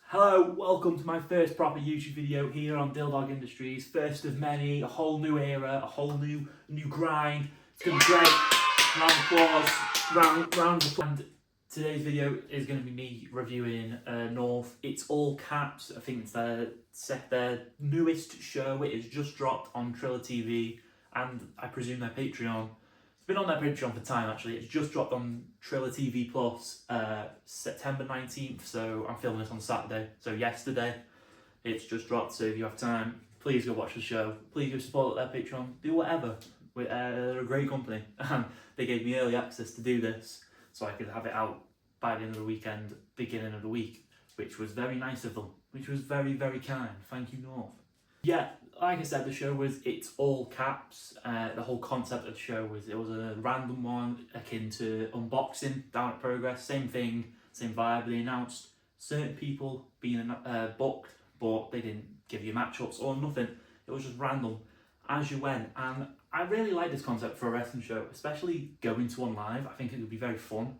Hello, welcome to my first proper YouTube video here on Dyldog Industries. First of many, a whole new era, a whole new grind. It's going to be great. Round of applause, round of applause. And today's video is going to be me reviewing North. It's all caps. I think it's their newest show. It has just dropped on Triller TV and I presume their Patreon. It's been on their Patreon for time actually. It's just dropped on Triller TV Plus September 19th, so I'm filming this on Saturday. So yesterday it's just dropped, so if you have time, please go watch the show. Please go support their Patreon, do whatever. They're a great company and they gave me early access to do this so I could have it out by the end of the weekend, beginning of the week, which was very nice of them, which was very, very kind. Thank you, North. Yeah, like I said, the show was It's All Caps. The whole concept of the show was it was a random one akin to unboxing down at Progress. Same thing, same vibe. They announced certain people being booked, but they didn't give you matchups or nothing. It was just random as you went. And I really like this concept for a wrestling show, especially going to one live. I think it would be very fun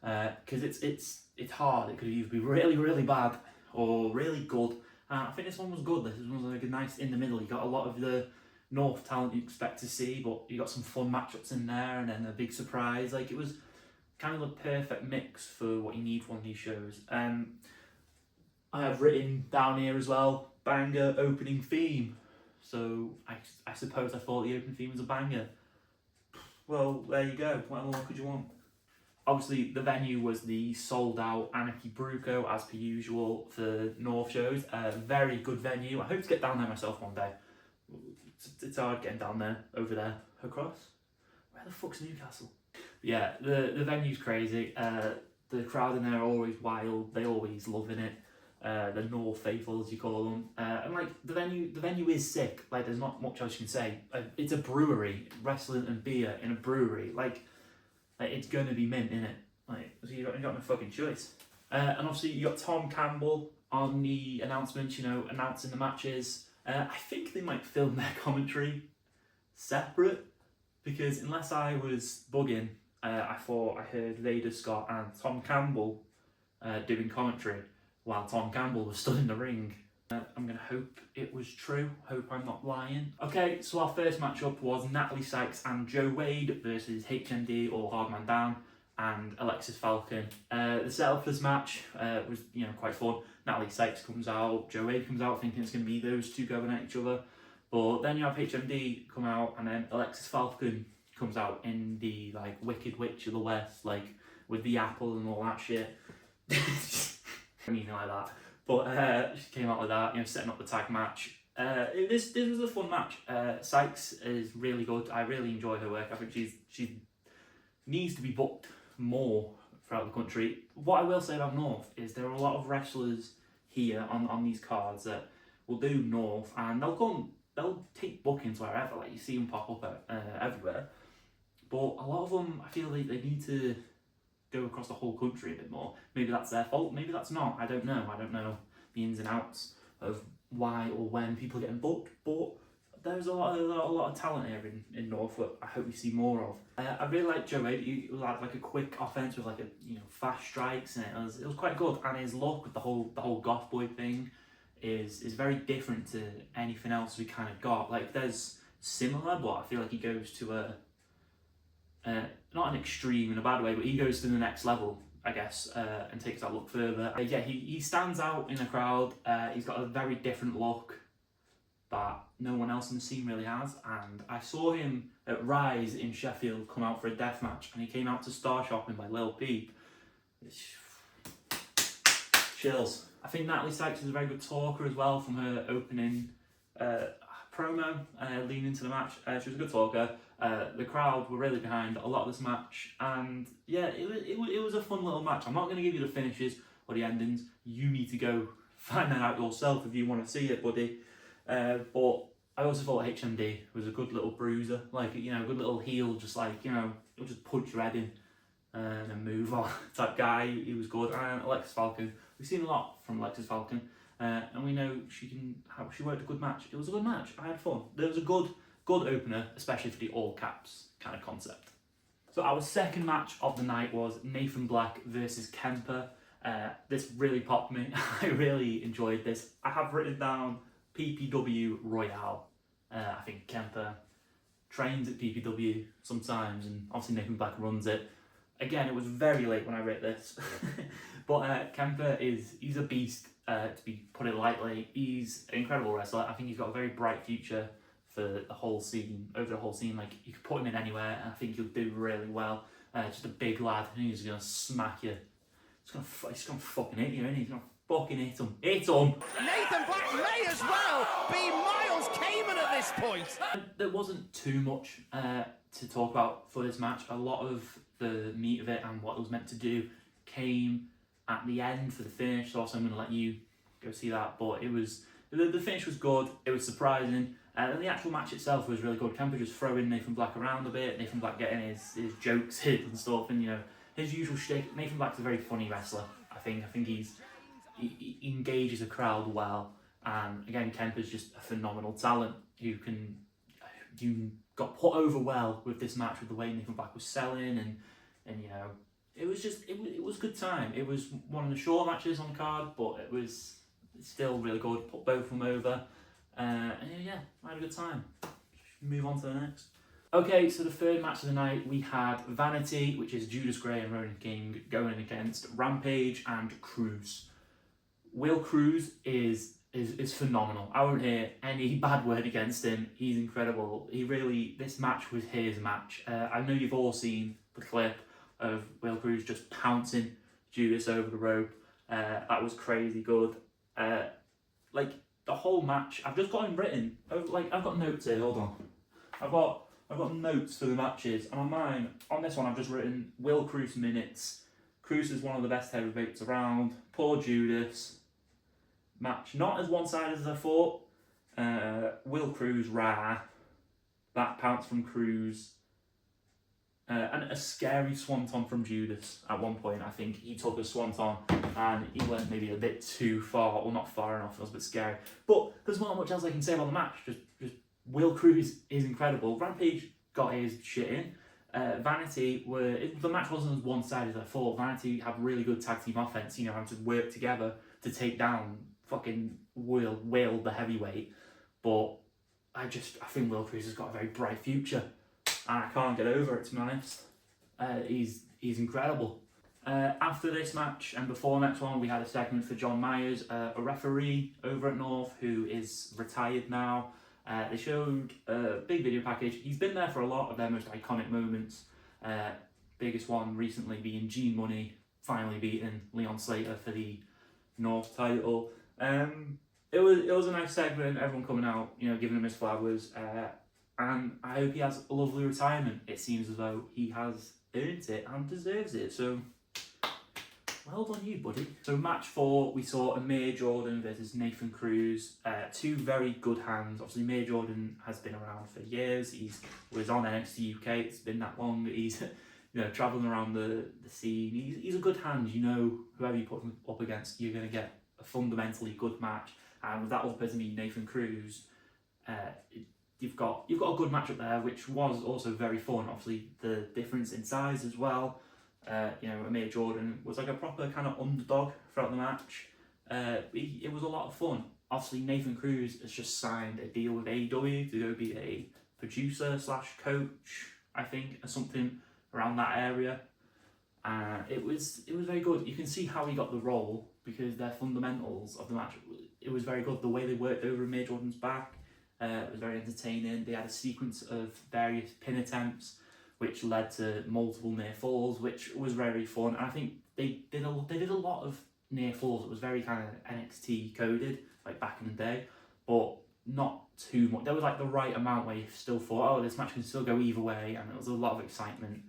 because it's hard. It could either be really, really bad or really good. I think this one was good. This one was like a nice in the middle. You got a lot of the North talent you expect to see, but you got some fun matchups in there, and then a big surprise. Like it was kind of the perfect mix for what you need for one of these shows. I have written down here as well, banger opening theme. So I suppose I thought the opening theme was a banger. Well, there you go. What more could you want? Obviously, the venue was the sold-out Anarchy Bruco, as per usual, for North shows. Very good venue. I hope to get down there myself one day. It's hard getting down there, over there, across. Where the fuck's Newcastle? But yeah, the venue's crazy. The crowd in there are always wild. They always loving it. The North faithful, as you call them. And like the venue is sick. Like there's not much else you can say. It's a brewery, wrestling and beer in a brewery. Like it's going to be mint, innit? Like, so you got no fucking choice. And obviously you got Tom Campbell on the announcements, announcing the matches. I think they might film their commentary separate, because unless I was bugging, I thought I heard Vader Scott and Tom Campbell doing commentary while Tom Campbell was stood in the ring. I'm going to hope it was true. Hope I'm not lying. Okay, so our first matchup was Natalie Sykes and Joe Wade versus HMD or Hardman Down and Alexis Falcon. The setup for this match was quite fun. Natalie Sykes comes out, Joe Wade comes out thinking it's going to be those two going at each other. But then you have HMD come out and then Alexis Falcon comes out in the like Wicked Witch of the West, like with the apple and all that shit. Anything like that. But she came out with that, setting up the tag match. This was a fun match. Sykes is really good. I really enjoy her work. I think she needs to be booked more throughout the country. What I will say about North is there are a lot of wrestlers here on these cards that will do North, and they'll take bookings wherever. Like you see them pop up everywhere. But a lot of them, I feel they need to go across the whole country a bit more. Maybe that's their fault, maybe that's not. I don't know the ins and outs of why or when people are getting booked, but there's a lot of talent here in North that I hope we see more of. I really like Joe Wade. He had like a quick offense with like a fast strikes, and it was quite good. And his look with the whole goth boy thing is very different to anything else we kind of got. Like there's similar, but I feel like he goes to not an extreme in a bad way, but he goes to the next level, I guess, and takes that look further. Yeah, he stands out in the crowd. He's got a very different look that no one else in the scene really has. And I saw him at Rise in Sheffield come out for a death match, and he came out to Star Shopping by Lil Peep. Chills. I think Natalie Sykes is a very good talker as well from her opening promo leading into the match. She was a good talker. The crowd were really behind a lot of this match, and yeah, it was a fun little match. I'm not going to give you the finishes or the endings. You need to go find that out yourself if you want to see it, buddy. But I also thought HMD was a good little bruiser, like a good little heel, just like he'll just punch your head in and then move on type guy. He was good. And Alexis Falcon, we've seen a lot from Alexis Falcon. And we know she worked a good match. It was a good match. I had fun. There was a good opener, especially for the all caps kind of concept. So our second match of the night was Nathan Black versus Kemper. This really popped me. I really enjoyed this. I have written down PPW Royale. I think Kemper trains at PPW sometimes, and obviously Nathan Black runs it. Again, it was very late when I wrote this, but Kemper he's a beast, to put it lightly. He's an incredible wrestler. I think he's got a very bright future for the whole scene, over the whole scene. Like, you could put him in anywhere, and I think he'll do really well. Just a big lad, and he's gonna smack you. He's gonna fucking hit you, and he's gonna fucking hit him. Hit him! Nathan Black may as well be Miles Kamen at this point. There wasn't too much to talk about for this match. A lot of the meat of it and what it was meant to do came at the end for the finish, so I'm going to let you go see that. But it was, the finish was good, it was surprising, and the actual match itself was really good. Kemper just throwing Nathan Black around a bit, Nathan Black getting his jokes hit and stuff, and, you know, his usual shtick. Nathan Black's a very funny wrestler, I think he engages a crowd well, and again, Kemper's just a phenomenal talent who got put over well with this match, with the way Nathan Black was selling, and you know, it was a good time. It was one of the short matches on the card, but it was still really good. Put both of them over, and yeah, I had a good time. Move on to the next. Okay, so the third match of the night, we had Vanity, which is Judas Gray and Ronan King, going against Rampage and Cruz. Will Cruz is phenomenal. I won't hear any bad word against him. He's incredible. This match was his match. I know you've all seen the clip of Will Cruz just pouncing Judas over the rope. That was crazy good. Like, the whole match, I've just got him written. Like, I've got notes here, hold on. I've got notes for the matches, and on this one I've just written Will Cruz minutes. Cruz is one of the best heavyweights around. Poor Judas. Match not as one-sided as I thought. Will Cruz rah. That pounce from Cruz. And a scary swanton from Judas at one point. I think he took a swanton and he went maybe a bit too far, or not far enough. It was a bit scary. But there's not much else I can say about the match. Just Will Cruz is incredible. Rampage got his shit in. Vanity the match wasn't as one-sided as I thought. Vanity had really good tag team offense, you know, having to work together to take down fucking Will the heavyweight. But I think Will Cruz has got a very bright future, and I can't get over it, to be honest. He's incredible. After this match and before the next one, we had a segment for John Myers, a referee over at North who is retired now. They showed a big video package. He's been there for a lot of their most iconic moments. Biggest one recently being Gene Money finally beating Leon Slater for the North title. It was a nice segment, everyone coming out, you know, giving him his flowers, and I hope he has a lovely retirement. It seems as though he has earned it and deserves it, so well done you, buddy. So match 4, we saw Amir Jordan versus Nathan Cruz. Two very good hands. Obviously, Amir Jordan has been around for years. He was on NXT UK. It's been that long. He's, you know, traveling around the scene. He's a good hand. You know, whoever you put him up against, you're going to get a fundamentally good match. And with that other person being Nathan Cruz, you've got a good match up there, which was also very fun. Obviously, the difference in size as well. You know, Amir Jordan was like a proper kind of underdog throughout the match. It was a lot of fun. Obviously, Nathan Cruz has just signed a deal with AEW to go be a producer / coach, I think, or something around that area. It was very good. You can see how he got the role because their fundamentals of the match, it was very good. The way they worked over Amir Jordan's back, it was very entertaining. They had a sequence of various pin attempts, which led to multiple near falls, which was very fun. And I think they did a lot of near falls. It was very kind of NXT coded, like back in the day, but not too much. There was like the right amount where you still thought, oh, this match can still go either way, and there was a lot of excitement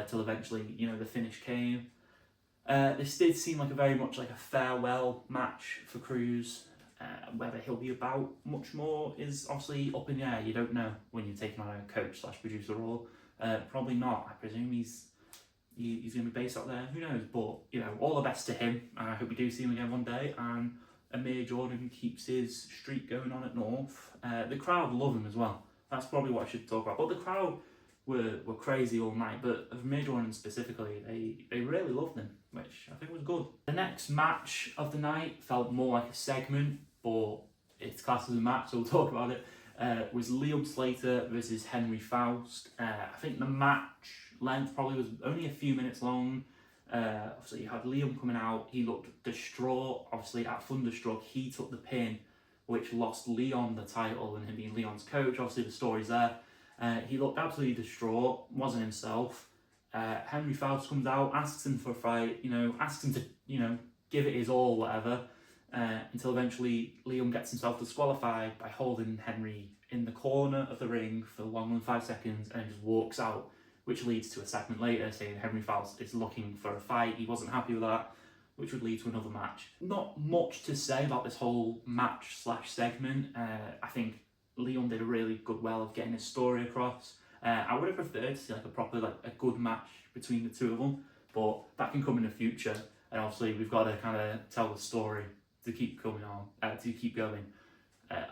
till eventually, you know, the finish came. This did seem like a very much like a farewell match for Cruz. Whether he'll be about much more is obviously up in the air. You don't know when you're taking on a coach / producer role. Probably not. I presume he's going to be based out there. Who knows? But, you know, all the best to him. And I hope we do see him again one day. And Amir Jordan keeps his streak going on at North. The crowd love him as well. That's probably what I should talk about. But the crowd were crazy all night, but of Major One specifically, they really loved him, which I think was good. The next match of the night felt more like a segment, but it's classed as a match, so we'll talk about it. Was Liam Slater versus Henry Faust. I think the match length probably was only a few minutes long. Obviously, you had Liam coming out. He looked distraught. Obviously, at Thunderstruck, he took the pin, which lost Leon the title, and him being Leon's coach. Obviously, the story's there. He looked absolutely distraught, wasn't himself. Henry Faust comes out, asks him for a fight, asks him to, give it his all, whatever, until eventually Liam gets himself disqualified by holding Henry in the corner of the ring for longer than 5 seconds and just walks out, which leads to a segment later saying Henry Faust is looking for a fight. He wasn't happy with that, which would lead to another match. Not much to say about this whole match/segment. I think Leon did a really good well of getting his story across. I would have preferred to see a good match between the two of them, but that can come in the future. And obviously we've got to kind of tell the story to keep coming on, to keep going,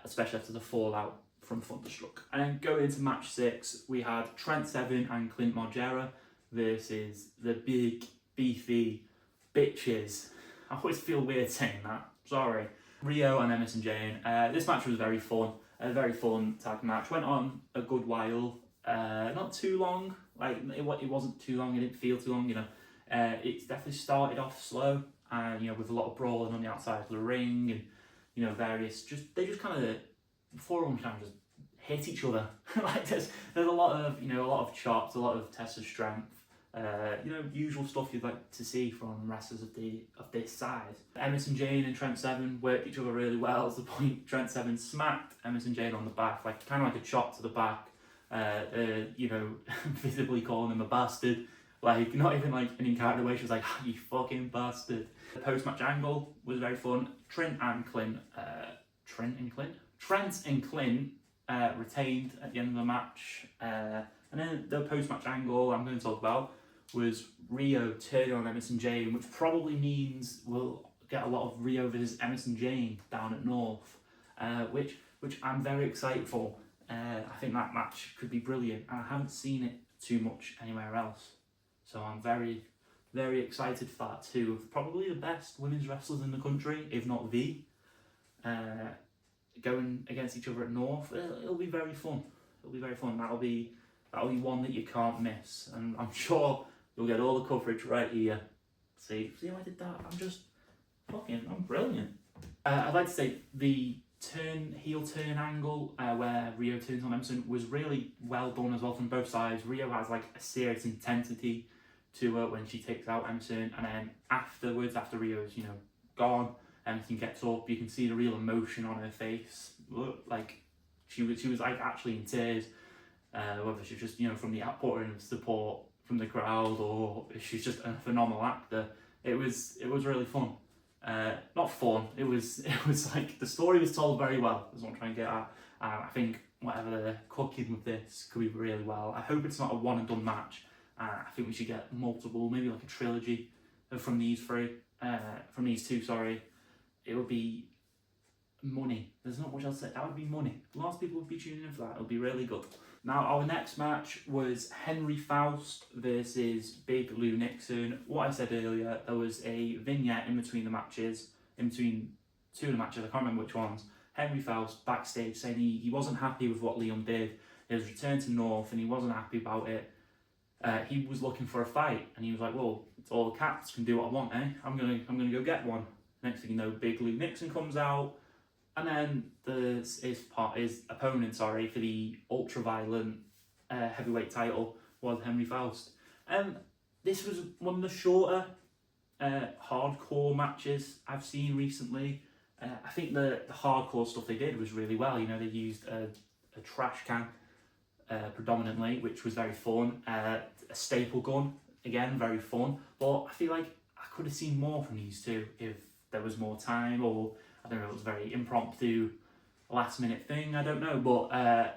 especially after the fallout from Thunderstruck. And then going into match 6, we had Trent Seven and Clint Margera versus the big, beefy bitches. I always feel weird saying that, sorry. Rio and Emerson Jane. This match was very fun. A very fun tag match. Went on a good while. Not too long. It wasn't too long. It didn't feel too long. It definitely started off slow, and with a lot of brawling on the outside of the ring, and they just kind of four of them kind of just hit each other. There's a lot of chops, a lot of tests of strength. Usual stuff you'd like to see from wrestlers of this size. Emerson Jane and Trent Seven worked each other really well, to the point Trent Seven smacked Emerson Jane on the back, kind of like a chop to the back, visibly calling him a bastard. Not even an in-character way, she was like, oh, you fucking bastard. The post-match angle was very fun. Trent and Clint retained at the end of the match. And then the post-match angle I'm going to talk about was Rio turning on Emerson Jane, which probably means we'll get a lot of Rio versus Emerson Jane down at North, which I'm very excited for. I think that match could be brilliant, and I haven't seen it too much anywhere else. So I'm very, very excited for that too. Probably the best women's wrestlers in the country, if not the, going against each other at North. It'll be very fun. It'll be very fun. That'll be one that you can't miss, and I'm sure you'll get all the coverage right here. See how I did that? I'm brilliant. I'd like to say the heel turn angle where Rio turns on Emerson was really well done as well from both sides. Rio has a serious intensity to her when she takes out Emerson, and then afterwards, after Rio's gone, Emerson gets up. You can see the real emotion on her face. She was actually in tears. Whether she's just from the outpouring of support from the crowd, or if she's just a phenomenal actor. It was really fun. Not fun. It was the story was told very well. That's what I'm trying to get at. I think whatever they're cooking with this could be really well. I hope it's not a one and done match. I think we should get multiple, maybe a trilogy from these two. Sorry, it would be money. There's not much else to say. That would be money. Lots of people would be tuning in for that. It would be really good. Now, our next match was Henry Faust versus Big Lou Nixon. What I said earlier, there was a vignette in between two of the matches, I can't remember which ones. Henry Faust backstage saying he wasn't happy with what Liam did. He was returned to North and he wasn't happy about it. He was looking for a fight, and he was like, well, it's all the cats can do what I want, eh? I'm gonna go get one. Next thing you know, Big Lou Nixon comes out, and then his opponent, for the ultra-violent heavyweight title was Henry Faust. This was one of the shorter hardcore matches I've seen recently. I think the hardcore stuff they did was really well. They used a trash can predominantly, which was very fun. A staple gun, again, very fun. But I feel like I could have seen more from these two if there was more time, or I don't know, it was a very impromptu, last minute thing, I don't know, but I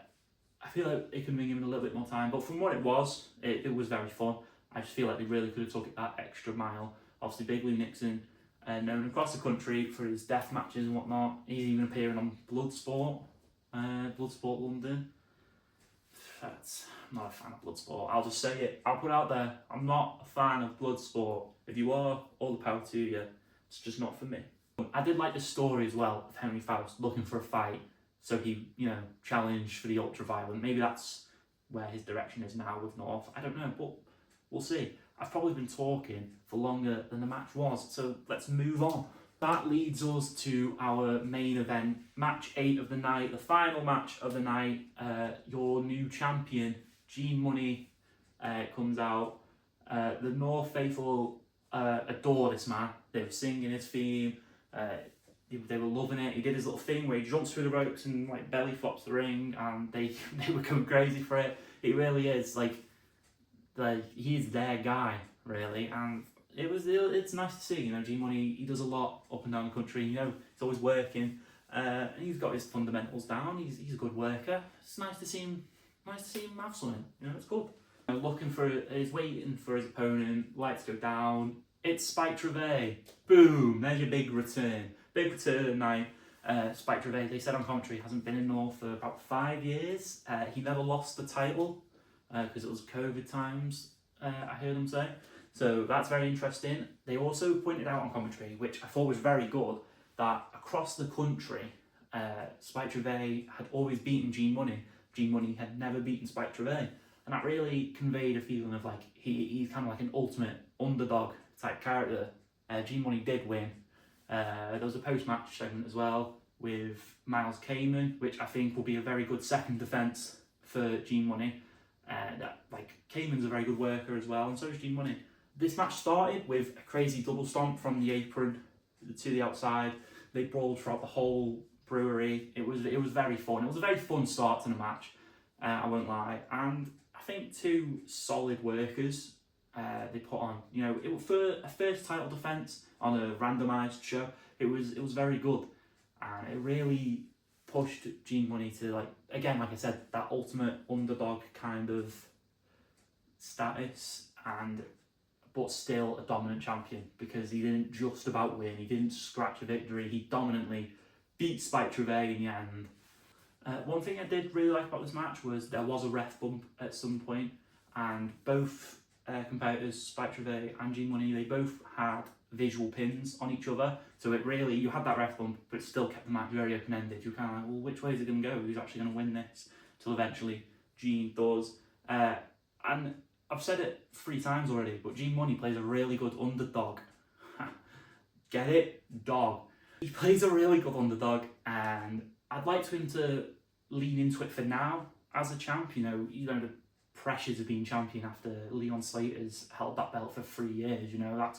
feel like it could have been given a little bit more time. But from what it was very fun. I just feel like they really could have took it that extra mile. Obviously, Big Lou Nixon, known across the country for his death matches and whatnot. He's even appearing on Bloodsport London. I'm not a fan of Bloodsport. I'll just say it. I'll put it out there. I'm not a fan of Bloodsport. If you are, all the power to you. It's just not for me. I did like the story as well of Henry Faust looking for a fight, so he, challenged for the ultra-violent. Maybe that's where his direction is now with North. I don't know, but we'll see. I've probably been talking for longer than the match was, so let's move on. That leads us to our main event, match 8 of the night, the final match of the night. Your new champion, Gene Money, comes out. The North faithful adore this man. They were singing his theme. They were loving it. He did his little thing where he jumps through the ropes and like belly flops the ring, and they were going crazy for it. He really is like he's their guy, really, and it's nice to see. G Money, he does a lot up and down the country. He's always working, and he's got his fundamentals down. He's a good worker. It's nice to see him. Nice to see him have something. It's good. He's waiting for his opponent. Lights go down. It's Spike Trivet. Boom! There's your big return. Big return at night. Spike Trivet, they said on commentary, hasn't been in North for about 5 years. He never lost the title because it was COVID times, I heard them say. So that's very interesting. They also pointed out on commentary, which I thought was very good, that across the country, Spike Trivet had always beaten Gene Money. Gene Money had never beaten Spike Trivet. And that really conveyed a feeling of like he's kind of like an ultimate underdog type character. Gene Money did win. There was a post-match segment as well with Miles Kamen, which I think will be a very good second defence for Gene Money. Kamen's a very good worker as well, and so is Gene Money. This match started with a crazy double stomp from the apron to the outside. They brawled throughout the whole brewery. It was very fun. It was a very fun start to the match, I won't lie. And I think two solid workers they put on. For a first title defence on a randomised show, it was very good, and it really pushed Gene Money to like I said, that ultimate underdog kind of status, but still a dominant champion, because he didn't just about win. He didn't scratch a victory. He dominantly beat Spike Trivet in the end. One thing I did really like about this match was there was a ref bump at some point, and both competitors, Spike Trivet and Gene Money, they both had visual pins on each other. So you had that ref bump, but it still kept the match very open-ended. You were kind of like, well, which way is it going to go? Who's actually going to win this? Till eventually Gene does. And I've said it 3 times already, but Gene Money plays a really good underdog. Get it? Dog. He plays a really good underdog, and I'd like him to lean into it for now as a champ. The pressures of being champion after Leon Slater's held that belt for 3 years.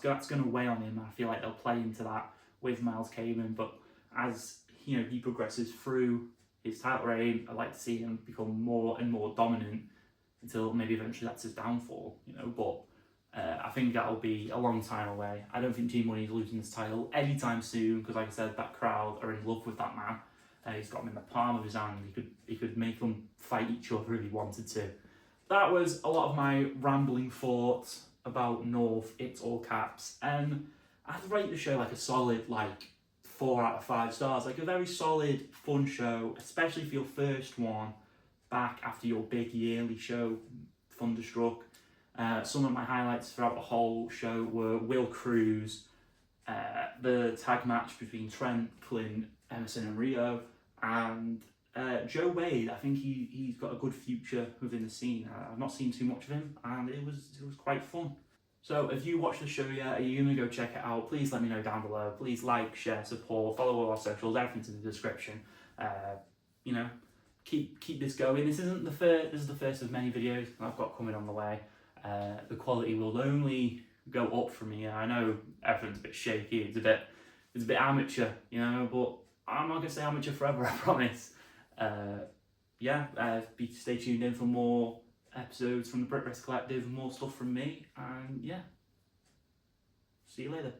That's going to weigh on him. I feel like they'll play into that with Miles Kamen, but as he progresses through his title reign, I'd like to see him become more and more dominant until maybe eventually that's his downfall. But I think that'll be a long time away. I don't think Gene Money is losing his title anytime soon, because like I said, that crowd are in love with that man. He's got him in the palm of his hand. He could make them fight each other if he wanted to. That was a lot of my rambling thoughts about North. It's all caps, and I'd rate the show like a solid 4 out of 5 stars. Like a very solid, fun show, especially for your first one back after your big yearly show, Thunderstruck. Some of my highlights throughout the whole show were Will Cruz, the tag match between Trent, Clint, Emerson and Rio, and Joe Wade. I think he's got a good future within the scene. I've not seen too much of him, and it was quite fun. So if you watch the show yet, are you going to go check it out? Please let me know down below. Please like, share, support, follow all our socials, everything's in the description. Keep this going. This isn't the first. This is the first of many videos I've got coming on the way. The quality will only go up from here. I know everything's a bit shaky. It's a bit amateur, but I'm not gonna say amateur forever. I promise. Stay tuned in for more episodes from the Brick Rest Collective, more stuff from me, and yeah, see you later.